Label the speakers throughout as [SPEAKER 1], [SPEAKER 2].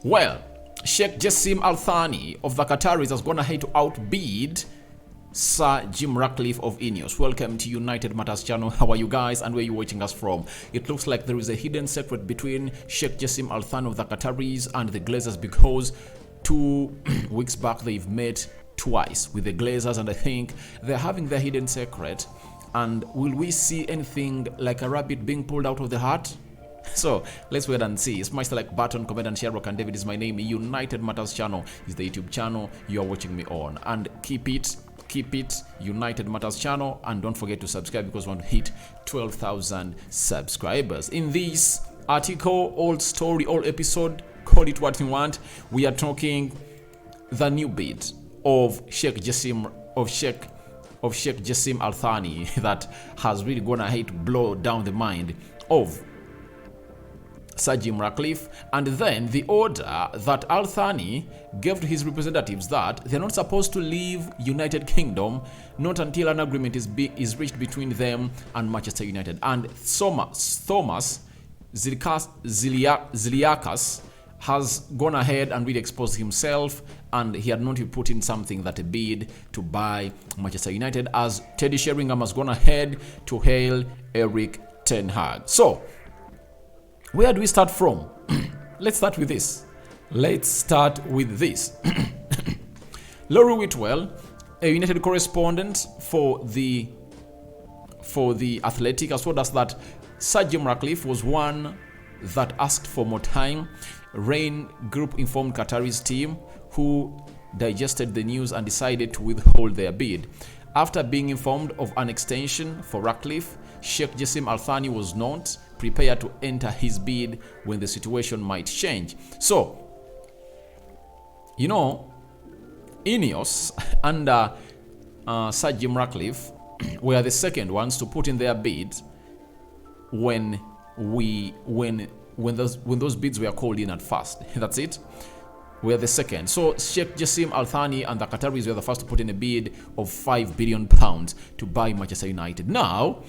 [SPEAKER 1] Well, Sheikh Jassim Al Thani of the Qataris has gone ahead to outbid Sir Jim Ratcliffe of Ineos. Welcome to United Matters channel. How are you guys and where are you watching us from? It looks like there is a hidden secret between Sheikh Jassim Al Thani of the Qataris and the Glazers, because 2 weeks back they've met twice with the Glazers, and I think they're having their hidden secret. And will we see anything like a rabbit being pulled out of the hat? So let's wait and see. Smash the like button, comment and share. Rock and David is my name. United Matters channel is the YouTube channel you are watching me on, and keep it United Matters channel, and don't forget to subscribe because we want to hit 12,000 subscribers. In this article, old story, old episode, call it what you want, we are talking the new bid of Sheikh Jassim Al Thani that has really gone ahead to blow down the mind of Sir Jim Ratcliffe, and then the order that Al Thani gave to his representatives that they're not supposed to leave United Kingdom not until an agreement is reached between them and Manchester United. And Thomas Zilliacus has gone ahead and really exposed himself, and he had not put in something that a bid to buy Manchester United, as Teddy Sheringham has gone ahead to hail Eric Ten Hag. So where do we start from? Let's start with this. Laurie Whitwell, a United correspondent for the Athletic, has told us that Sir Jim Ratcliffe was one that asked for more time. Rain Group informed Qatari's team, who digested the news and decided to withhold their bid. After being informed of an extension for Ratcliffe, Sheikh Jassim Al Thani was not prepared to enter his bid when the situation might change. So, you know, Ineos under Sir Jim Ratcliffe were the second ones to put in their bid when those bids were called in at first. That's it. We're the second. So Sheikh Jassim Al Thani and the Qataris were the first to put in a bid of £5 billion to buy Manchester United. Now,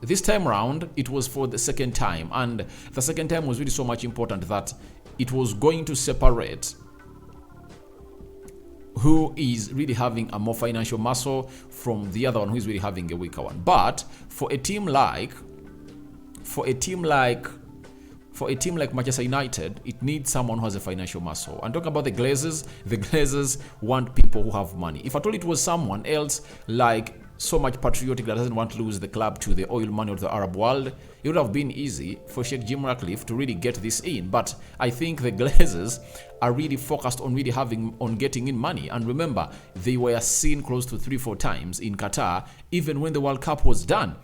[SPEAKER 1] this time round, it was for the second time, and the second time was really so much important that it was going to separate who is really having a more financial muscle from the other one who is really having a weaker one. But for a team like Manchester United, it needs someone who has a financial muscle. And talking about the Glazers want people who have money. If I told it was someone else like so much patriotic that doesn't want to lose the club to the oil money of the Arab world, it would have been easy for Sheikh Jim Ratcliffe to really get this in. But I think the Glazers are really focused on really getting in money. And remember, they were seen close to 3-4 times in Qatar, even when the World Cup was done.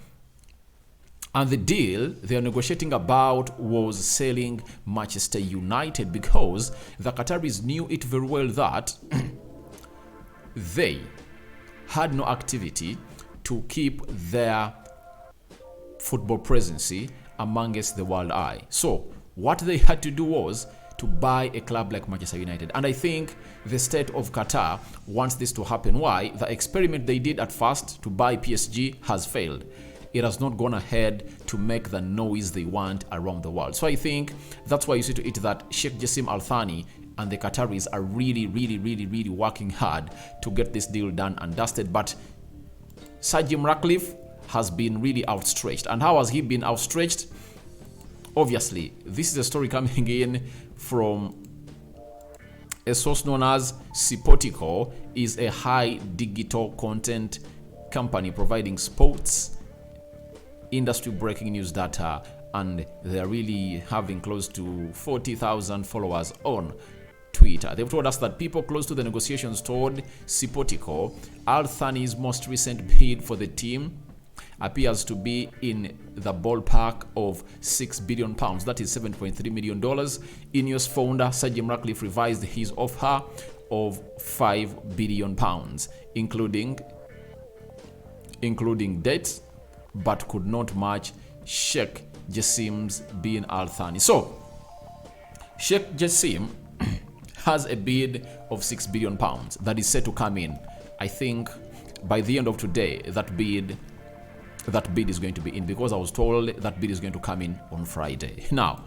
[SPEAKER 1] And the deal they are negotiating about was selling Manchester United, because the Qataris knew it very well that they had no activity to keep their football presence amongst the world eye. So what they had to do was to buy a club like Manchester United. And I think the state of Qatar wants this to happen. Why? The experiment they did at first to buy PSG has failed. It has not gone ahead to make the noise they want around the world. So I think that's why you see to it that Sheikh Jassim Al Thani and the Qataris are really working hard to get this deal done and dusted. But Sir Jim Ratcliffe has been really outstretched. And how has he been outstretched? Obviously, this is a story coming in from a source known as Sipotico, is a high digital content company providing sports industry breaking news data, and they're really having close to 40,000 followers on Twitter. They've told us that people close to the negotiations told Sipotico Al Thani's most recent bid for the team appears to be in the ballpark of £6 billion. That is $7.3 million. Ineos founder Sir Jim Ratcliffe revised his offer of £5 billion, including debts, but could not match Sheikh Jassim's bin Al Thani. So Sheikh Jassim has a bid of £6 billion that is set to come in. I think by the end of today, that bid is going to be in, because I was told that bid is going to come in on Friday. Now,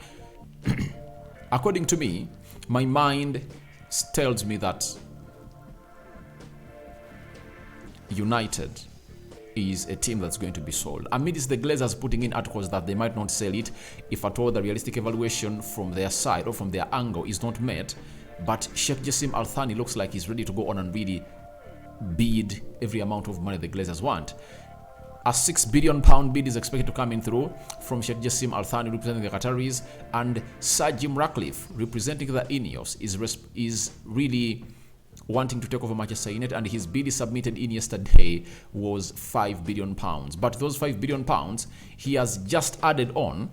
[SPEAKER 1] according to me, my mind tells me that United is a team that's going to be sold. Amidst the Glazers putting in articles that they might not sell it if at all the realistic evaluation from their side or from their angle is not met. But Sheikh Jassim Al Thani looks like he's ready to go on and really bid every amount of money the Glazers want. A £6 billion bid is expected to come in through from Sheikh Jassim Al Thani representing the Qataris, and Sir Jim Ratcliffe representing the Ineos is really wanting to take over Manchester United, and his bid submitted in yesterday was £5 billion. But those £5 billion he has just added on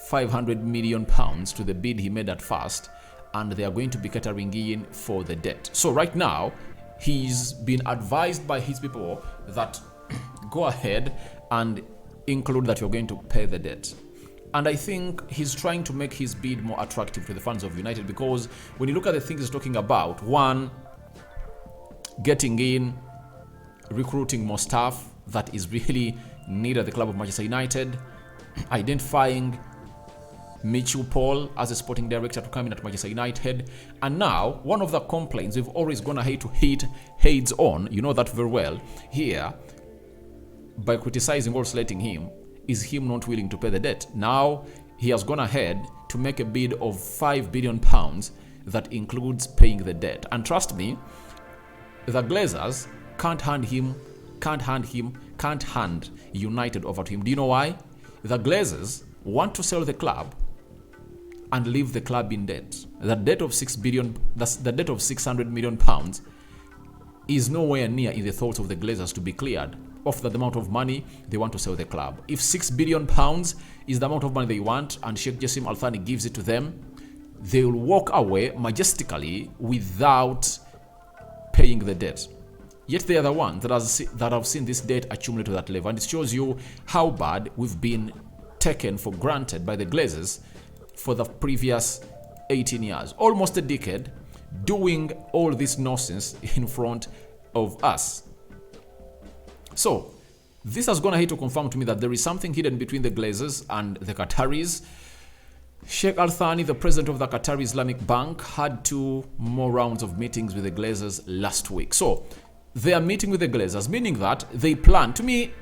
[SPEAKER 1] £500 million to the bid he made at first, and they are going to be catering in for the debt. So right now he's been advised by his people that go ahead and include that you're going to pay the debt. And I think he's trying to make his bid more attractive to the fans of United, because when you look at the things he's talking about, one, getting in, recruiting more staff that is really needed at the club of Manchester United, identifying Mitchell Paul as a sporting director to come in at Manchester United. And now, one of the complaints we've always gone ahead to hit heads on, you know that very well, here, by criticizing or slating him, is him not willing to pay the debt. Now, he has gone ahead to make a bid of £5 billion that includes paying the debt. And trust me, the Glazers can't hand United over to him. Do you know why? The Glazers want to sell the club and leave the club in debt. The debt of £6 billion, that's the debt of £600 million, is nowhere near in the thoughts of the Glazers to be cleared of the amount of money they want to sell the club. If £6 billion is the amount of money they want, and Sheikh Jassim Al Thani gives it to them, they will walk away majestically without paying the debt. Yet they are the ones that have seen this debt accumulate to that level, and it shows you how bad we've been taken for granted by the Glazers for the previous 18 years, almost a decade, doing all this nonsense in front of us. So this has gone ahead to confirm to me that there is something hidden between the Glazers and the Qataris. Sheikh Al Thani, the president of the Qatari Islamic Bank, had 2 more rounds of meetings with the Glazers last week. So they are meeting with the Glazers, meaning that they plan. To me,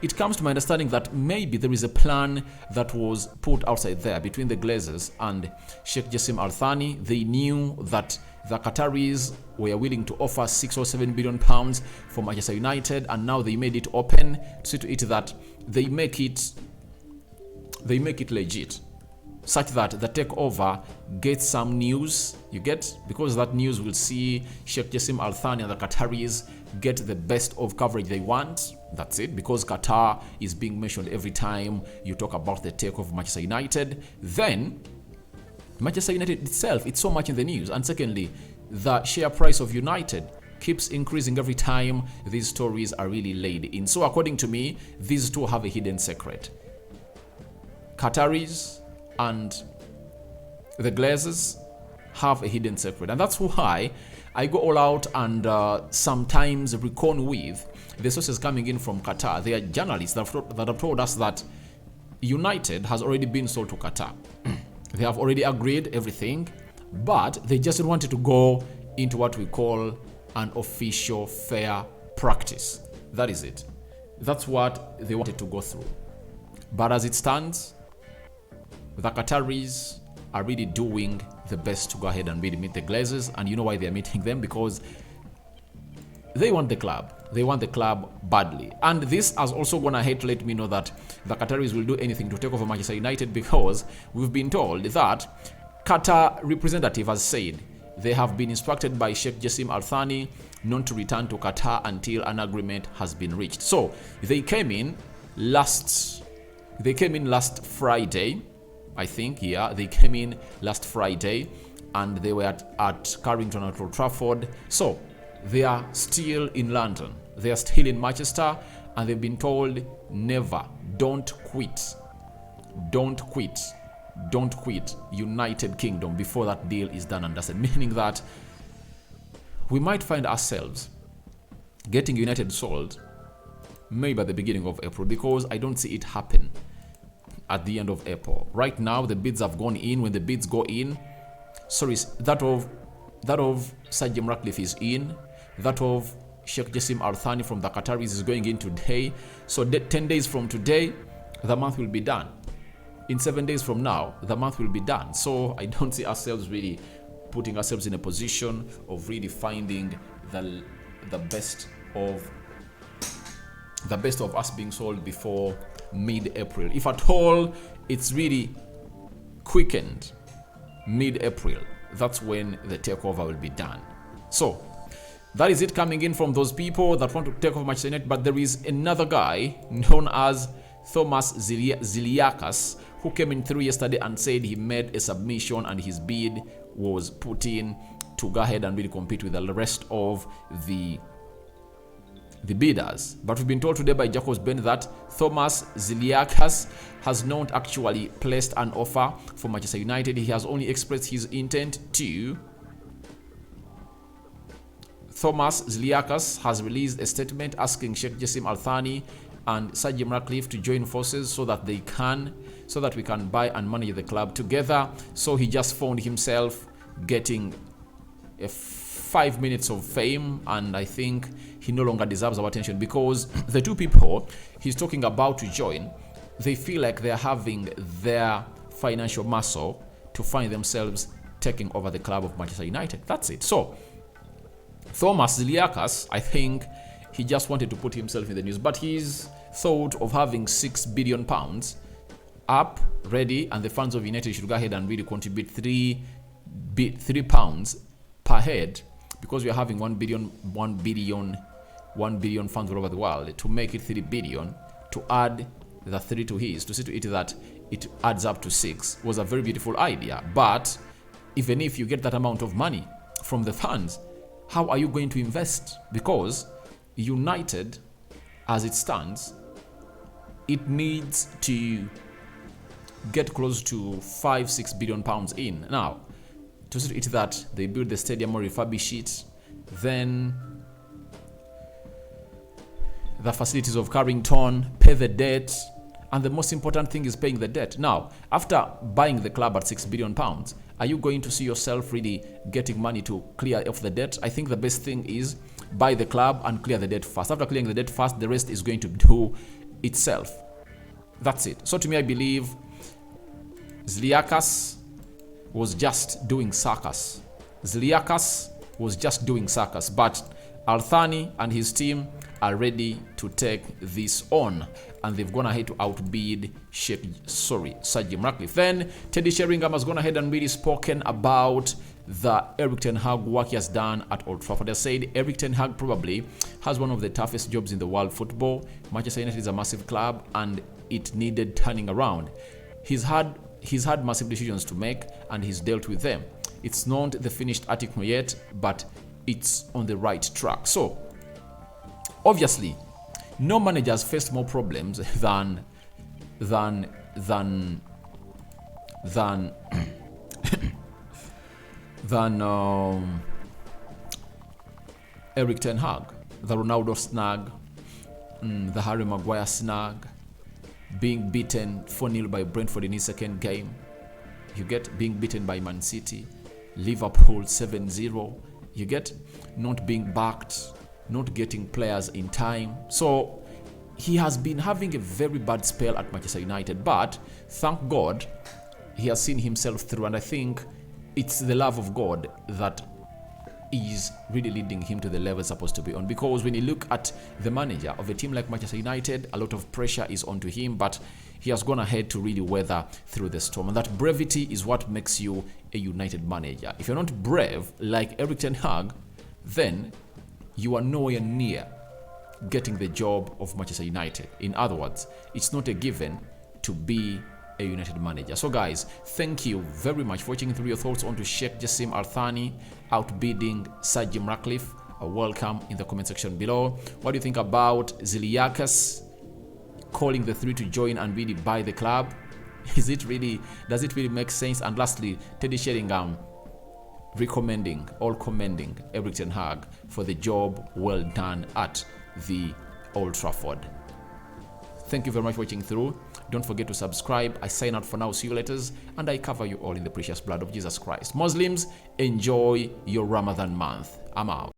[SPEAKER 1] it comes to my understanding that maybe there is a plan that was put outside there between the Glazers and Sheikh Jassim Al Thani. They knew that the Qataris were willing to offer £6 or £7 billion for Manchester United, and now they made it open to see to it that they make it legit, such that the takeover gets some news. You get, because that news will see Sheikh Jassim Al Thani and the Qataris get the best of coverage they want. That's it, because Qatar is being mentioned every time you talk about the takeover of Manchester United. Then Manchester United itself, it's so much in the news. And secondly, the share price of United keeps increasing every time these stories are really laid in. So according to me, these two have a hidden secret. Qataris and the Glazers have a hidden secret. And that's why I go all out and sometimes recon with the sources coming in from Qatar. They are journalists that have told us that United has already been sold to Qatar. They have already agreed everything, but they just wanted to go into what we call an official fair practice. That is it. That's what they wanted to go through. But as it stands, the Qataris are really doing the best to go ahead and really meet the Glazers. And you know why they're meeting them? Because they want the club. They want the club badly. And this has also gone ahead to let me know that the Qataris will do anything to take over Manchester United, because we've been told that Qatar representative has said they have been instructed by Sheikh Jassim Al Thani not to return to Qatar until an agreement has been reached. So they came in last Friday, I think. Yeah, they came in last Friday, and they were at Carrington at Old Trafford. So they are still in London. They are still in Manchester, and they've been told never, don't quit United Kingdom before that deal is done and dusted. Meaning that we might find ourselves getting United sold maybe at the beginning of April, because I don't see it happen at the end of April. Right now, the bids have gone in. When the bids go in, sorry, that of Sir Jim Ratcliffe is in. That of Sheikh Jassim Al Thani from the Qataris is going in today. So 10 days from today, the month will be done. In 7 days from now, the month will be done. So I don't see ourselves really putting ourselves in a position of really finding the best of us being sold before mid-April. If at all, it's really quickened mid-April. That's when the takeover will be done. So that is it coming in from those people that want to take over Manchester United. But there is another guy known as Thomas Zilliacus who came in through yesterday and said he made a submission and his bid was put in to go ahead and really compete with the rest of the bidders. But we've been told today by Jacobs Ben that Thomas Zilliacus has not actually placed an offer for Manchester United. He has only expressed his intent to. Thomas Zilliacus has released a statement asking Sheikh Jassim Al Thani and Sir Jim Ratcliffe to join forces so that we can buy and manage the club together. So he just found himself getting 5 minutes of fame, and I think he no longer deserves our attention because the two people he's talking about to join, they feel like they're having their financial muscle to find themselves taking over the club of Manchester United. That's it. So Thomas Zilliacus, I think he just wanted to put himself in the news, but he's thought of having £6 billion up, ready, and the fans of United should go ahead and really contribute £3 per head, because we are having 1 billion fans all over the world, to make it 3 billion, to add the 3 to his, to see to it that it adds up to 6, was a very beautiful idea. But even if you get that amount of money from the fans, how are you going to invest? Because United, as it stands, it needs to get close to £5-6 billion in. Now, to see to it that they build the stadium or refurbish it, then the facilities of Carrington, pay the debt, and the most important thing is paying the debt. Now, after buying the club at £6 billion, are you going to see yourself really getting money to clear off the debt? I think the best thing is buy the club and clear the debt first. After clearing the debt first, the rest is going to do itself. That's it. So to me, I believe Zilliacus was just doing circus. But Al Thani and his team are ready to take this on, and they've gone ahead to outbid Sir Jim Ratcliffe. Then Teddy Sheringham has gone ahead and really spoken about the Erik ten Hag work he has done at Old Trafford. They said Erik ten Hag probably has one of the toughest jobs in the world football. Manchester United is a massive club and it needed turning around. He's had massive decisions to make and he's dealt with them. It's not the finished article yet, but it's on the right track. So obviously, no manager has faced more problems than Erik ten Hag. The Ronaldo snag, the Harry Maguire snag, being beaten 4-0 by Brentford in his second game. You get being beaten by Man City, Liverpool 7-0. You get not being backed, not getting players in time. So he has been having a very bad spell at Manchester United, but thank God he has seen himself through, and I think it's the love of God that is really leading him to the level supposed to be on. Because when you look at the manager of a team like Manchester United, a lot of pressure is onto him, but he has gone ahead to really weather through the storm, and that brevity is what makes you a United manager. If you're not brave like Erik ten Hag, then you are nowhere near getting the job of Manchester United. In other words, it's not a given to be a United manager. So guys, thank you very much for watching through your thoughts onto Sheikh Jassim Al Thani outbidding Sir Jim Ratcliffe. Welcome in the comment section below. What do you think about Zilliacus calling the 3 to join and really buy the club? Does it really make sense? And lastly, Teddy Sheringham commending Erik ten Hag for the job well done at the Old Trafford. Thank you very much for watching through. Don't forget to subscribe. I sign out for now. See you later. And I cover you all in the precious blood of Jesus Christ. Muslims, enjoy your Ramadan month. I'm out.